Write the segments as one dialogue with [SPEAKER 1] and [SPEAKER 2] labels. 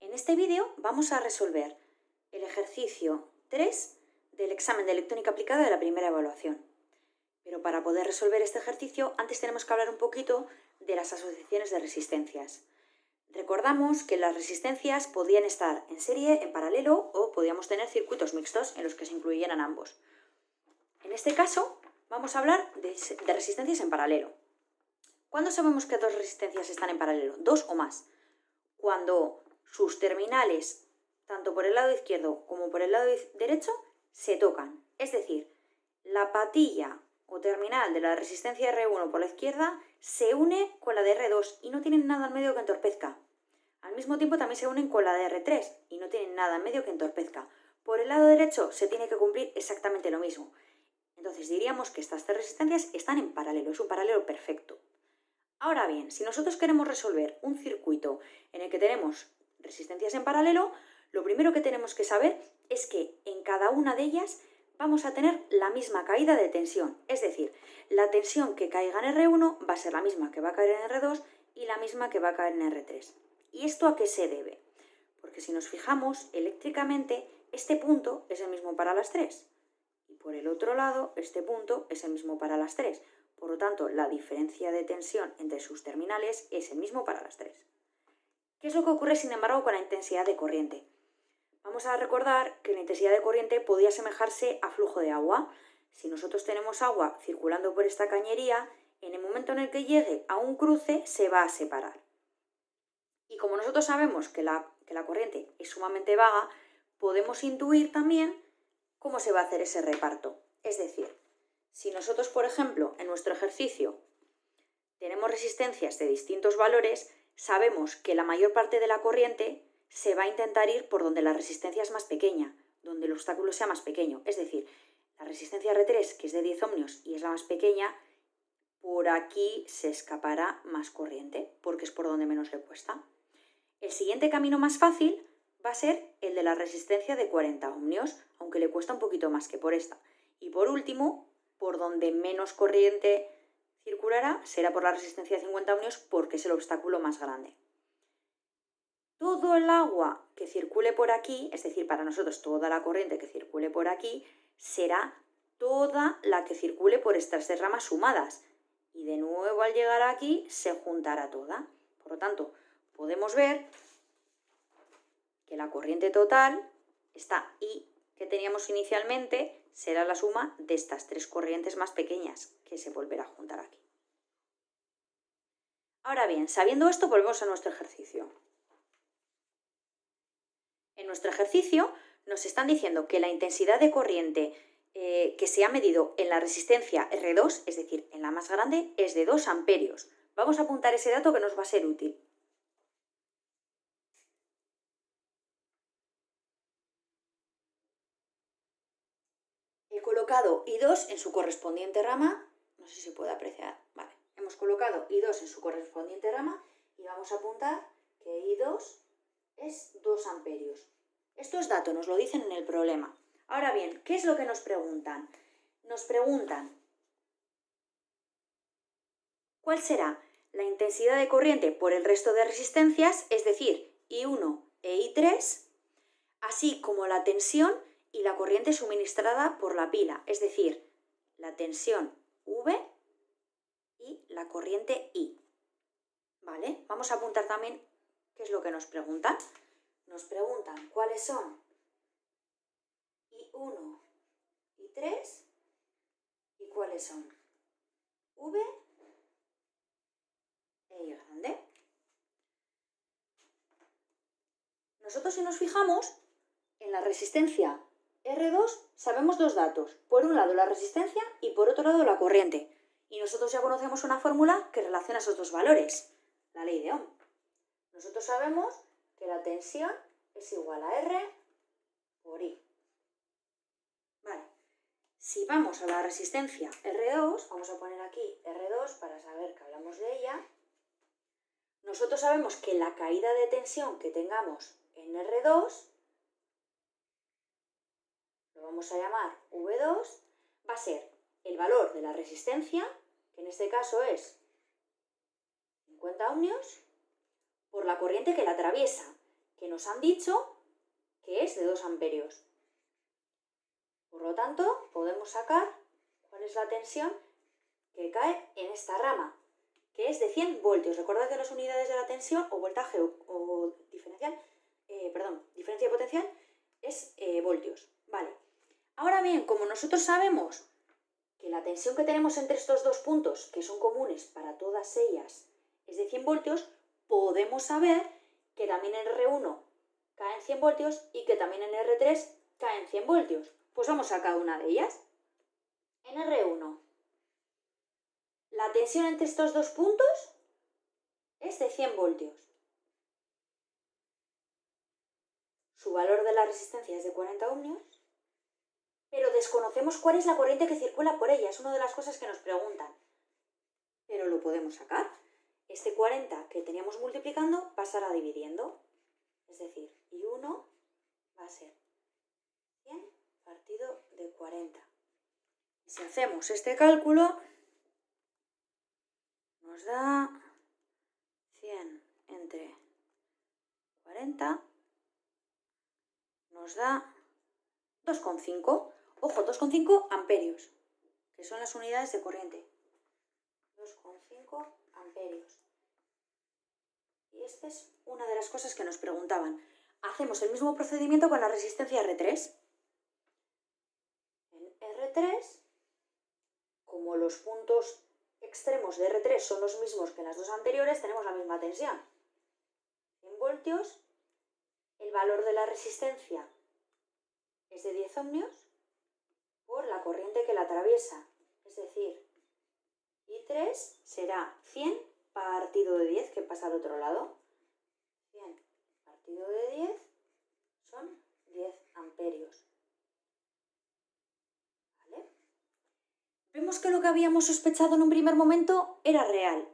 [SPEAKER 1] En este vídeo vamos a resolver el ejercicio 3 del examen de electrónica aplicada de la primera evaluación. Pero para poder resolver este ejercicio, antes tenemos que hablar un poquito de las asociaciones de resistencias. Recordamos que las resistencias podían estar en serie, en paralelo, o podíamos tener circuitos mixtos en los que se incluyeran ambos. En este caso, vamos a hablar de resistencias en paralelo. ¿Cuándo sabemos que dos resistencias están en paralelo? Dos o más. Cuando sus terminales, tanto por el lado izquierdo como por el lado derecho, se tocan. Es decir, la patilla o terminal de la resistencia R1 por la izquierda se une con la de R2 y no tienen nada en medio que entorpezca. Al mismo tiempo también se unen con la de R3 y no tienen nada en medio que entorpezca. Por el lado derecho se tiene que cumplir exactamente lo mismo. Entonces diríamos que estas tres resistencias están en paralelo, es un paralelo perfecto. Ahora bien, si nosotros queremos resolver un circuito en el que tenemos resistencias en paralelo, lo primero que tenemos que saber es que en cada una de ellas vamos a tener la misma caída de tensión. Es decir, la tensión que caiga en R1 va a ser la misma que va a caer en R2 y la misma que va a caer en R3. ¿Y esto a qué se debe? Porque si nos fijamos, eléctricamente, este punto es el mismo para las tres. Y por el otro lado, este punto es el mismo para las tres. Por lo tanto, la diferencia de tensión entre sus terminales es el mismo para las tres. ¿Qué es lo que ocurre, sin embargo, con la intensidad de corriente? Vamos a recordar que la intensidad de corriente podía asemejarse a flujo de agua. Si nosotros tenemos agua circulando por esta cañería, en el momento en el que llegue a un cruce se va a separar. Y como nosotros sabemos que la corriente es sumamente vaga, podemos intuir también cómo se va a hacer ese reparto. Es decir, si nosotros, por ejemplo, en nuestro ejercicio tenemos resistencias de distintos valores, sabemos que la mayor parte de la corriente se va a intentar ir por donde la resistencia es más pequeña, donde el obstáculo sea más pequeño. Es decir, la resistencia R3, que es de 10 ohmios y es la más pequeña, por aquí se escapará más corriente, porque es por donde menos le cuesta. El siguiente camino más fácil va a ser el de la resistencia de 40 ohmios, aunque le cuesta un poquito más que por esta. Y por último, por donde menos corriente circulará será por la resistencia de 50 ohmios porque es el obstáculo más grande. Todo el agua que circule por aquí, es decir, para nosotros toda la corriente que circule por aquí, será toda la que circule por estas tres ramas sumadas. Y de nuevo al llegar aquí se juntará toda. Por lo tanto, podemos ver que la corriente total, esta I que teníamos inicialmente, será la suma de estas tres corrientes más pequeñas que se volverá a juntar aquí. Ahora bien, sabiendo esto, volvemos a nuestro ejercicio. En nuestro ejercicio nos están diciendo que la intensidad de corriente que se ha medido en la resistencia R2, es decir, en la más grande, es de 2 amperios. Vamos a apuntar ese dato que nos va a ser útil. He colocado I2 en su correspondiente rama, no sé si se puede apreciar, vale. Hemos colocado I2 en su correspondiente rama y vamos a apuntar que I2 es 2 amperios. Esto es dato, nos lo dicen en el problema. Ahora bien, ¿qué es lo que nos preguntan? Nos preguntan ¿cuál será la intensidad de corriente por el resto de resistencias, es decir, I1 e I3, así como la tensión y la corriente suministrada por la pila, es decir, la tensión V y la corriente I? ¿Vale? Vamos a apuntar también qué es lo que nos preguntan. Nos preguntan cuáles son I1, I3 y cuáles son V e I grande. Nosotros, si nos fijamos, en la resistencia R2 sabemos dos datos. Por un lado la resistencia y por otro lado la corriente. Y nosotros ya conocemos una fórmula que relaciona esos dos valores, la ley de Ohm. Nosotros sabemos que la tensión es igual a R por I. Vale. Si vamos a la resistencia R2, vamos a poner aquí R2 para saber que hablamos de ella. Nosotros sabemos que la caída de tensión que tengamos en R2, lo vamos a llamar V2, va a ser el valor de la resistencia, que en este caso es 50 ohmios, por la corriente que la atraviesa, que nos han dicho que es de 2 amperios. Por lo tanto, podemos sacar cuál es la tensión que cae en esta rama, que es de 100 voltios. Recordad que las unidades de la tensión o voltaje o diferencia de potencial es voltios. Vale. Ahora bien, como nosotros sabemos que la tensión que tenemos entre estos dos puntos, que son comunes para todas ellas, es de 100 voltios, podemos saber que también en R1 cae en 100 voltios y que también en R3 cae en 100 voltios. Pues vamos a cada una de ellas. En R1, la tensión entre estos dos puntos es de 100 voltios. Su valor de la resistencia es de 40 ohmios, pero desconocemos cuál es la corriente que circula por ella. Es una de las cosas que nos preguntan. Pero lo podemos sacar. Este 40 que teníamos multiplicando pasará dividiendo. Es decir, I1 va a ser 100 partido de 40. Y si hacemos este cálculo, nos da 100 entre 40, nos da 2,5. Ojo, 2,5 amperios, que son las unidades de corriente. 2,5 amperios. Y esta es una de las cosas que nos preguntaban. Hacemos el mismo procedimiento con la resistencia R3. En R3, como los puntos extremos de R3 son los mismos que en las dos anteriores, tenemos la misma tensión. 100 voltios, el valor de la resistencia es de 10 ohmios por la corriente que la atraviesa. Es decir, I3 será 100 partido de 10, que pasa al otro lado. 100 partido de 10 son 10 amperios. ¿Vale? Vemos que lo que habíamos sospechado en un primer momento era real.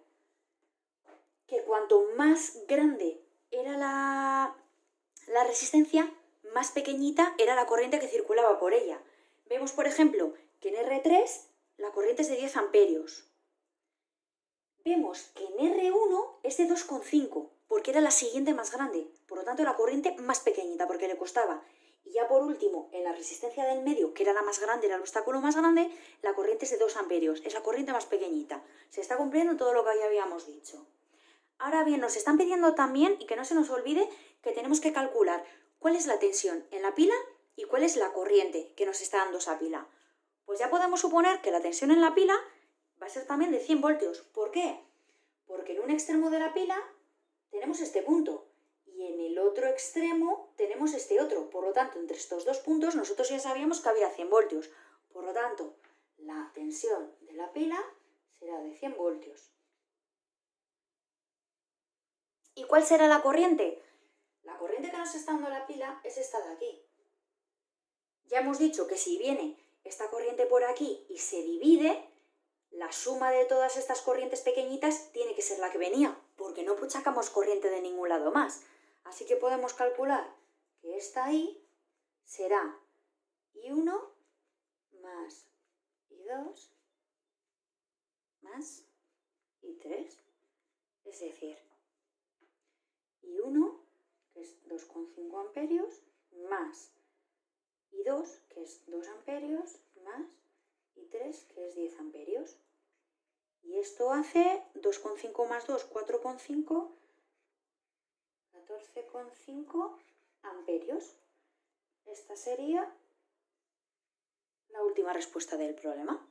[SPEAKER 1] Que cuanto más grande era la resistencia, más pequeñita era la corriente que circulaba por ella. Vemos, por ejemplo, que en R3 la corriente es de 10 amperios. Vemos que en R1 es de 2,5, porque era la siguiente más grande. Por lo tanto, la corriente más pequeñita, porque le costaba. Y ya por último, en la resistencia del medio, que era la más grande, era el obstáculo más grande, la corriente es de 2 amperios. Es la corriente más pequeñita. Se está cumpliendo todo lo que ya habíamos dicho. Ahora bien, nos están pidiendo también, y que no se nos olvide, que tenemos que calcular cuál es la tensión en la pila y cuál es la corriente que nos está dando esa pila. Pues ya podemos suponer que la tensión en la pila va a ser también de 100 voltios. ¿Por qué? Porque en un extremo de la pila tenemos este punto y en el otro extremo tenemos este otro. Por lo tanto, entre estos dos puntos nosotros ya sabíamos que había 100 voltios. Por lo tanto, la tensión de la pila será de 100 voltios. ¿Y cuál será la corriente? La corriente que nos está dando la pila es esta de aquí. Ya hemos dicho que si viene esta corriente por aquí y se divide, la suma de todas estas corrientes pequeñitas tiene que ser la que venía, porque no sacamos corriente de ningún lado más. Así que podemos calcular que esta I será I1 más I2 más I3. Es decir, I1, que es 2,5 amperios, más I2, que es 2 amperios, más I3, que es 10 amperios. Y esto hace 2,5 más 2, 4,5, 14,5 amperios. Esta sería la última respuesta del problema.